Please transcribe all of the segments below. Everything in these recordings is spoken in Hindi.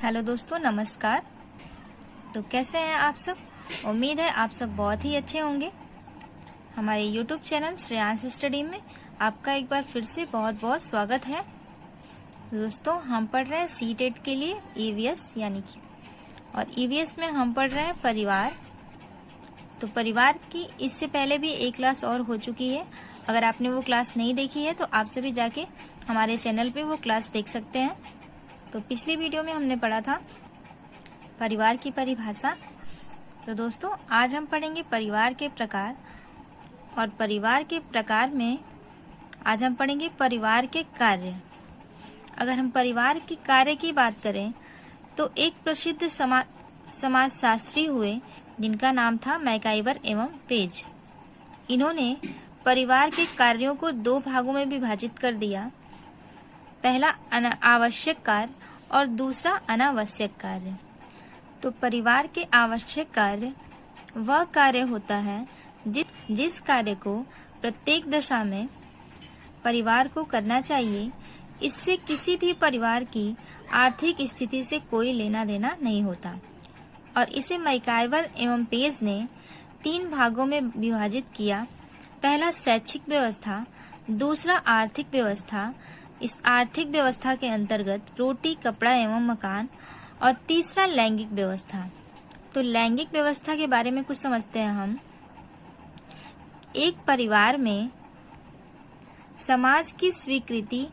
हेलो दोस्तों, नमस्कार। तो कैसे हैं आप सब? उम्मीद है आप सब बहुत ही अच्छे होंगे। हमारे यूट्यूब चैनल श्रेयांश स्टडी में आपका एक बार फिर से बहुत बहुत स्वागत है। दोस्तों, हम पढ़ रहे हैं सी-टेट के लिए ईवीएस यानी कि, और ईवीएस में हम पढ़ रहे हैं परिवार। तो परिवार की इससे पहले भी एक क्लास और हो चुकी है। अगर आपने वो क्लास नहीं देखी है तो आप सभी जाके हमारे चैनल पे वो क्लास देख सकते हैं। तो पिछली वीडियो में हमने पढ़ा था परिवार की परिभाषा। तो दोस्तों, आज हम पढ़ेंगे परिवार के प्रकार, और परिवार के प्रकार में आज हम पढ़ेंगे परिवार के कार्य। अगर हम परिवार के कार्य की बात करें तो एक प्रसिद्ध समाजशास्त्री हुए जिनका नाम था मैकाइवर एवं पेज। इन्होंने परिवार के कार्यों को दो भागों में विभाजित कर दिया। पहला आवश्यक कार्य और दूसरा अनावश्यक कार्य। तो परिवार के आवश्यक कार्य वह कार्य होता है जिस कार्य को प्रत्येक दशा में परिवार को करना चाहिए। इससे किसी भी परिवार की आर्थिक स्थिति से कोई लेना देना नहीं होता, और इसे मैकाइवर एवं पेज ने 3 भागों में विभाजित किया। पहला शैक्षिक व्यवस्था, दूसरा आर्थिक व्यवस्था, इस आर्थिक व्यवस्था के अंतर्गत रोटी, कपड़ा एवं मकान, और तीसरा लैंगिक व्यवस्था। तो लैंगिक व्यवस्था के बारे में कुछ समझते हैं हम। एक परिवार में समाज की स्वीकृति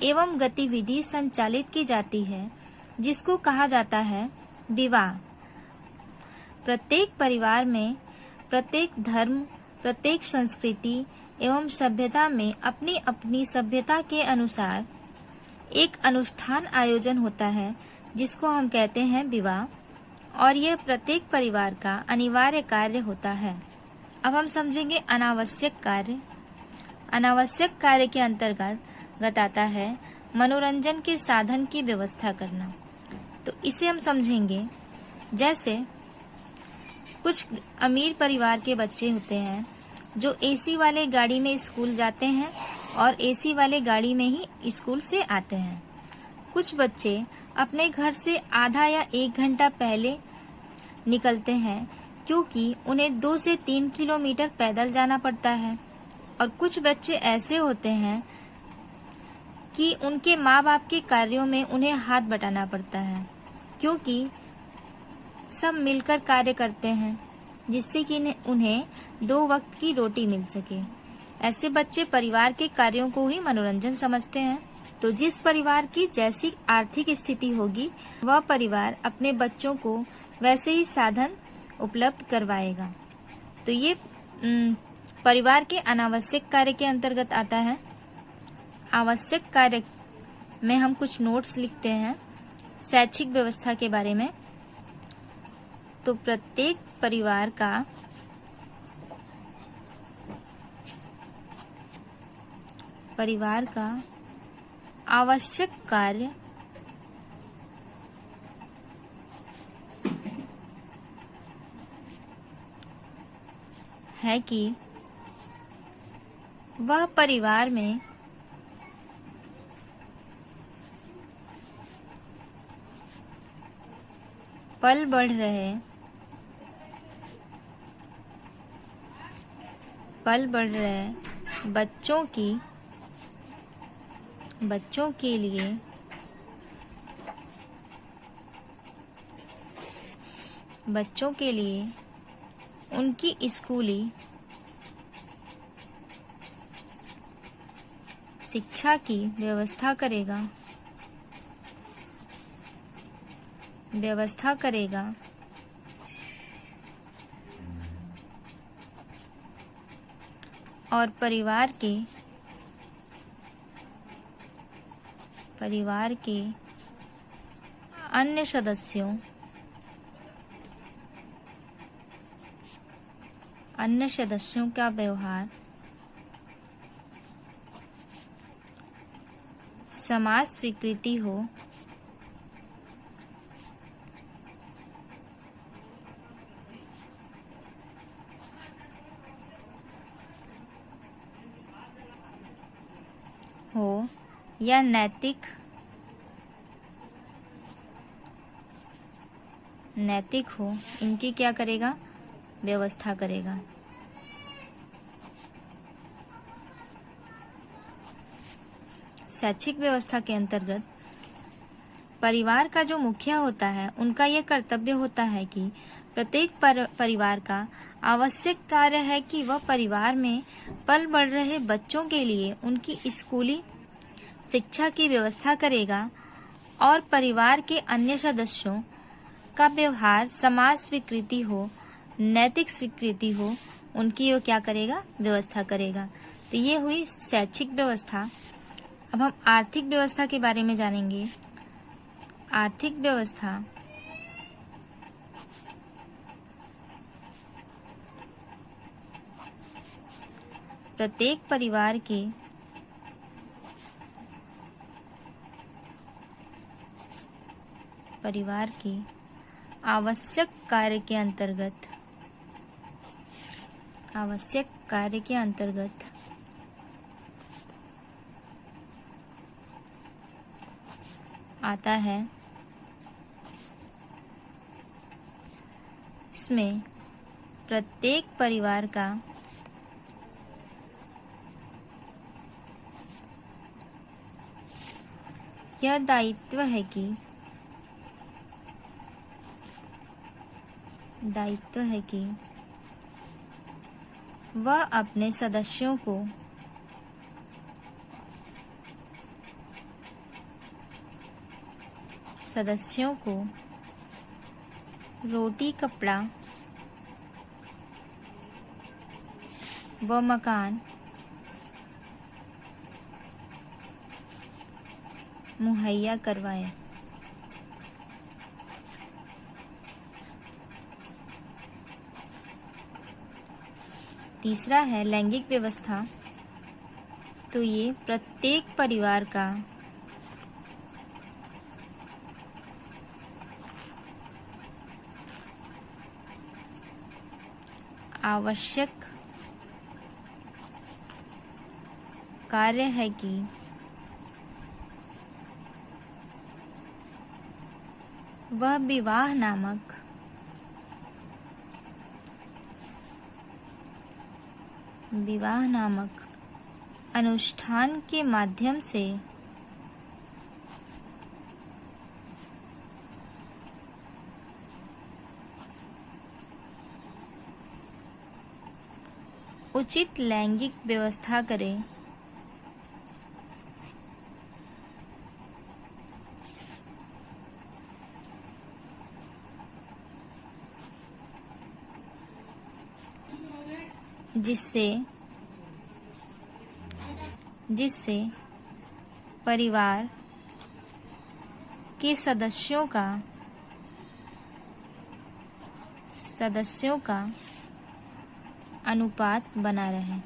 एवं गतिविधि संचालित की जाती है, जिसको कहा जाता है विवाह। प्रत्येक परिवार में प्रत्येक धर्म, प्रत्येक संस्कृति एवं सभ्यता में अपनी अपनी सभ्यता के अनुसार एक अनुष्ठान आयोजन होता है, जिसको हम कहते हैं विवाह, और यह प्रत्येक परिवार का अनिवार्य कार्य होता है। अब हम समझेंगे अनावश्यक कार्य। अनावश्यक कार्य के अंतर्गत आता है मनोरंजन के साधन की व्यवस्था करना। तो इसे हम समझेंगे, जैसे कुछ अमीर परिवार के बच्चे होते हैं जो एसी वाले गाड़ी में स्कूल जाते हैं और एसी वाले गाड़ी में ही स्कूल से आते हैं। कुछ बच्चे अपने घर से आधा या 1 घंटा पहले निकलते हैं, क्योंकि उन्हें 2 से 3 किलोमीटर पैदल जाना पड़ता है। और कुछ बच्चे ऐसे होते हैं कि उनके माँ बाप के कार्यों में उन्हें हाथ बटाना पड़ता है, क्योंकि सब मिलकर कार्य करते हैं, जिससे कि उन्हें 2 वक्त की रोटी मिल सके। ऐसे बच्चे परिवार के कार्यों को ही मनोरंजन समझते हैं। तो जिस परिवार की जैसी आर्थिक स्थिति होगी, वह परिवार अपने बच्चों को वैसे ही साधन उपलब्ध करवाएगा। तो ये परिवार के अनावश्यक कार्य के अंतर्गत आता है। आवश्यक कार्य में हम कुछ नोट्स लिखते हैं शैक्षिक व्यवस्था के बारे में। तो प्रत्येक परिवार का आवश्यक कार्य है कि वह परिवार में पल बढ़ रहे बच्चों के लिए उनकी स्कूली शिक्षा की व्यवस्था करेगा और परिवार के अन्य सदस्यों का व्यवहार समाज स्वीकृति हो या नैतिक नैतिक हो, इनकी क्या करेगा? व्यवस्था करेगा। शैक्षिक व्यवस्था के अंतर्गत परिवार का जो मुखिया होता है, उनका यह कर्तव्य होता है कि प्रत्येक परिवार का आवश्यक कार्य है कि वह परिवार में पल बढ़ रहे बच्चों के लिए उनकी स्कूली शिक्षा की व्यवस्था करेगा और परिवार के अन्य सदस्यों का व्यवहार समाज स्वीकृति हो, नैतिक स्वीकृति हो, उनकी वो क्या करेगा? व्यवस्था करेगा। तो ये हुई शैक्षिक व्यवस्था। अब हम आर्थिक व्यवस्था के बारे में जानेंगे। आर्थिक व्यवस्था प्रत्येक परिवार के आवश्यक कार्य के अंतर्गत आता है। इसमें प्रत्येक परिवार का यह दायित्व है कि वह अपने सदस्यों को रोटी, कपड़ा व मकान मुहैया करवाएं। तीसरा है लैंगिक व्यवस्था। तो ये प्रत्येक परिवार का आवश्यक कार्य है कि वह विवाह नामक अनुष्ठान के माध्यम से उचित लैंगिक व्यवस्था करें। जिससे परिवार के सदस्यों का अनुपात बना रहे।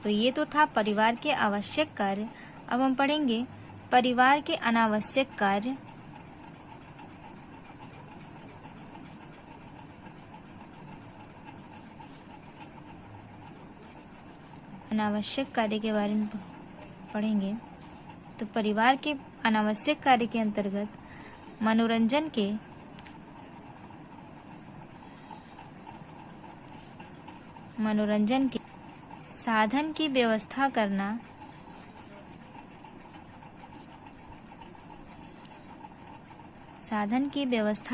तो ये तो था परिवार के आवश्यक कार्य। अब हम पढ़ेंगे परिवार के अनावश्यक कार्य। अनावश्यक कार्य के बारे में पढ़ेंगे। तो परिवार के अनावश्यक कार्य के अंतर्गत मनोरंजन के साधन की व्यवस्था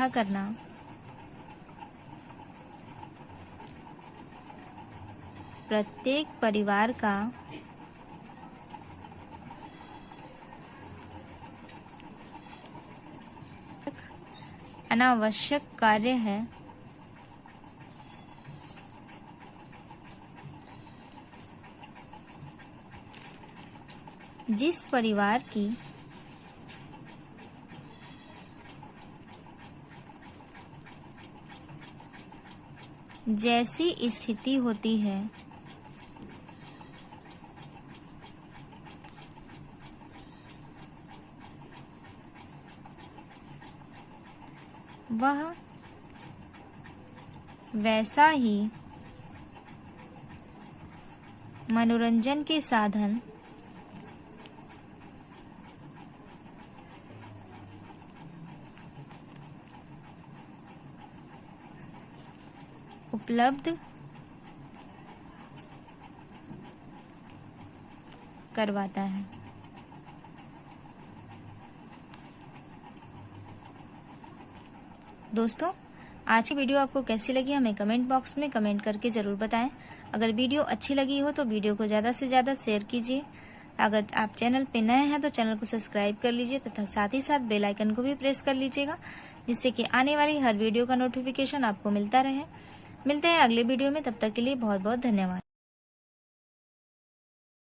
करना, प्रत्येक परिवार का अनावश्यक कार्य है। जिस परिवार की जैसी स्थिति होती है वह वैसा ही मनोरंजन के साधन उपलब्ध करवाता है। दोस्तों, आज की वीडियो आपको कैसी लगी हमें कमेंट बॉक्स में कमेंट करके ज़रूर बताएं। अगर वीडियो अच्छी लगी हो तो वीडियो को ज़्यादा से ज़्यादा शेयर कीजिए। अगर आप चैनल पे नए हैं तो चैनल को सब्सक्राइब कर लीजिए तथा साथ ही साथ बेल आइकन को भी प्रेस कर लीजिएगा, जिससे कि आने वाली हर वीडियो का नोटिफिकेशन आपको मिलता रहे। मिलते हैं अगले वीडियो में, तब तक के लिए बहुत बहुत धन्यवाद।